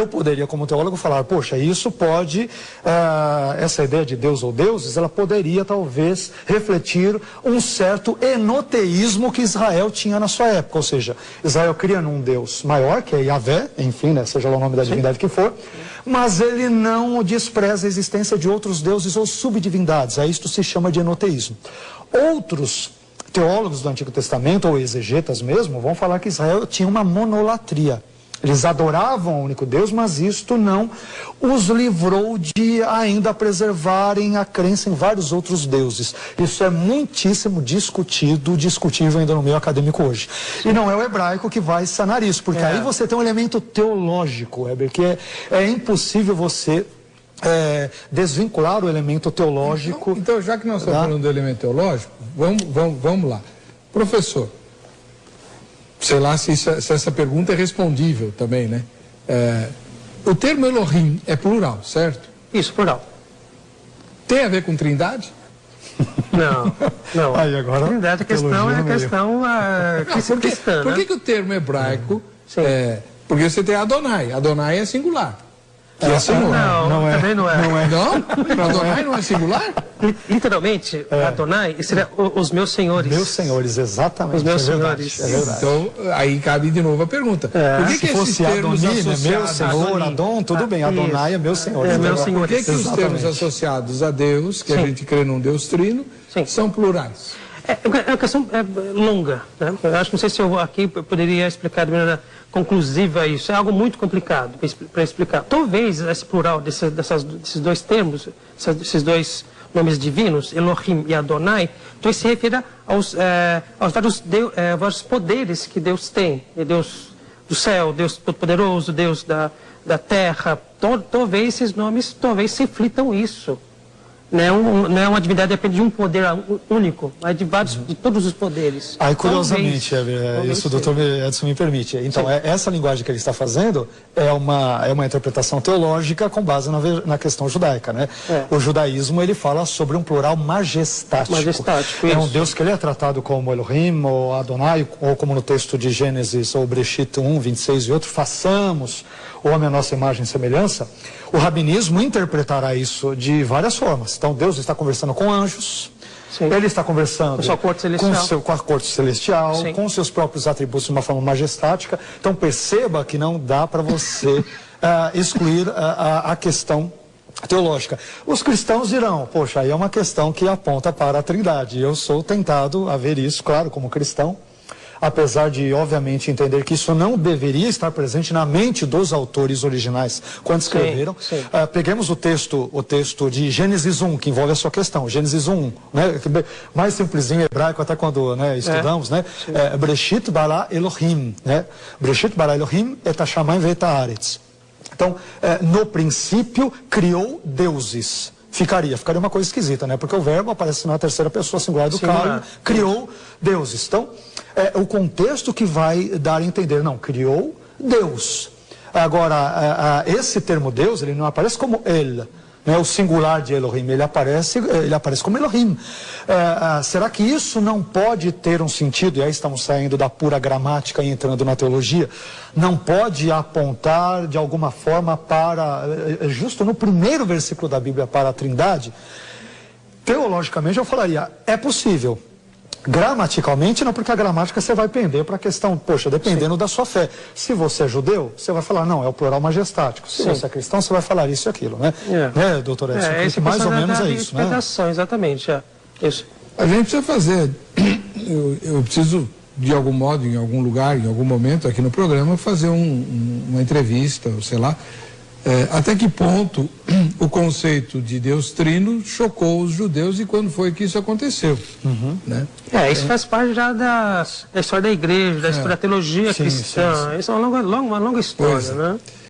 eu poderia, como teólogo, falar, poxa, isso pode, essa ideia de Deus ou deuses, ela poderia talvez refletir um certo enoteísmo que Israel tinha na sua época, ou seja, Israel cria num Deus maior, que é Yahvé, enfim, né, seja lá o nome da divindade que for, mas ele não despreza a existência de outros deuses ou subdivindades, a isto se chama de enoteísmo. Outros teólogos do Antigo Testamento, ou exegetas mesmo, vão falar que Israel tinha uma monolatria. Eles adoravam o único Deus, mas isto não os livrou de ainda preservarem a crença em vários outros deuses. Isso é muitíssimo discutível ainda no meio acadêmico hoje. E não é o hebraico que vai sanar isso, porque aí você tem um elemento teológico, Heber, que é impossível você desvincular o elemento teológico. Então, já que nós estamos falando do elemento teológico, vamos lá. Professor, sei lá se essa pergunta é respondível também, né? O termo Elohim é plural, certo? Isso, plural. Tem a ver com trindade? Não. Aí agora, trindade, a questão é a questão cristã. Por que o termo hebraico porque você tem Adonai. Adonai é singular. Que é Senhor. Também não é. Não? Adonai não é singular? Literalmente, Adonai seria os meus senhores. Meus senhores, exatamente. Os meus senhores. senhores. É verdade. Então, aí cabe de novo a pergunta. Por que Se fosse Adoni, né? Meu senhor, Adon, tudo bem. Adonai é meu senhor. Meu senhor. Por que os termos associados a Deus, que a gente crê num Deus trino, são plurais? É uma questão longa, né? Eu acho que não sei se eu aqui poderia explicar de maneira conclusiva isso. É algo muito complicado para explicar. Talvez esse plural desses dois termos, esses dois nomes divinos, Elohim e Adonai, então se refere aos vários poderes que Deus tem. Deus do céu, Deus Todo-Poderoso, Deus da terra. Talvez esses nomes se reflitam isso. Não é uma divindade que depende de um poder único, mas de todos os poderes. Aí, curiosamente, isso o doutor Edson me permite. Então, essa linguagem que ele está fazendo é uma interpretação teológica com base na questão judaica, né? O judaísmo, ele fala sobre um plural majestático. É um Deus que ele é tratado como Elohim, ou Adonai, ou como no texto de Gênesis, ou Breshit 1, 26 e outro, façamos o homem a nossa imagem e semelhança. O rabinismo interpretará isso de várias formas. Então, Deus está conversando com anjos, ele está conversando com a corte celestial, com seus próprios atributos de uma forma majestática. Então, perceba que não dá para você excluir a questão teológica. Os cristãos dirão, poxa, aí é uma questão que aponta para a Trindade. Eu sou tentado a ver isso, claro, como cristão, apesar de, obviamente, entender que isso não deveria estar presente na mente dos autores originais quando escreveram. Peguemos o texto de Gênesis 1, que envolve a sua questão. Gênesis 1, né, mais simplesinho hebraico, até quando estudamos, né? Breshit bara Elohim, né? Breshit bara Elohim et hashamayim ve'et haaretz. Então, no princípio, criou deuses. Ficaria uma coisa esquisita, né? Porque o verbo aparece na terceira pessoa singular do cargo, criou deuses. Então, o contexto que vai dar a entender, não, criou Deus. Agora, esse termo Deus, ele não aparece como El, né? O singular de Elohim, ele aparece como Elohim. Será que isso não pode ter um sentido, e aí estamos saindo da pura gramática e entrando na teologia, não pode apontar de alguma forma para, justo no primeiro versículo da Bíblia, para a Trindade? Teologicamente eu falaria, é possível. Gramaticalmente não, porque a gramática você vai pender para a questão, poxa, dependendo da sua fé. Se você é judeu, você vai falar, não, é o plural majestático. Se você é cristão, você vai falar isso e aquilo, né? Né, doutor Edson? Mais ou menos é isso, né? Exatamente, isso. A gente precisa fazer, eu preciso, de algum modo, em algum lugar, em algum momento aqui no programa, fazer uma entrevista, sei lá, até que ponto o conceito de Deus trino chocou os judeus e quando foi que isso aconteceu. Né? Isso faz parte já da história da igreja, da história da teologia cristã. Isso é uma longa história, né?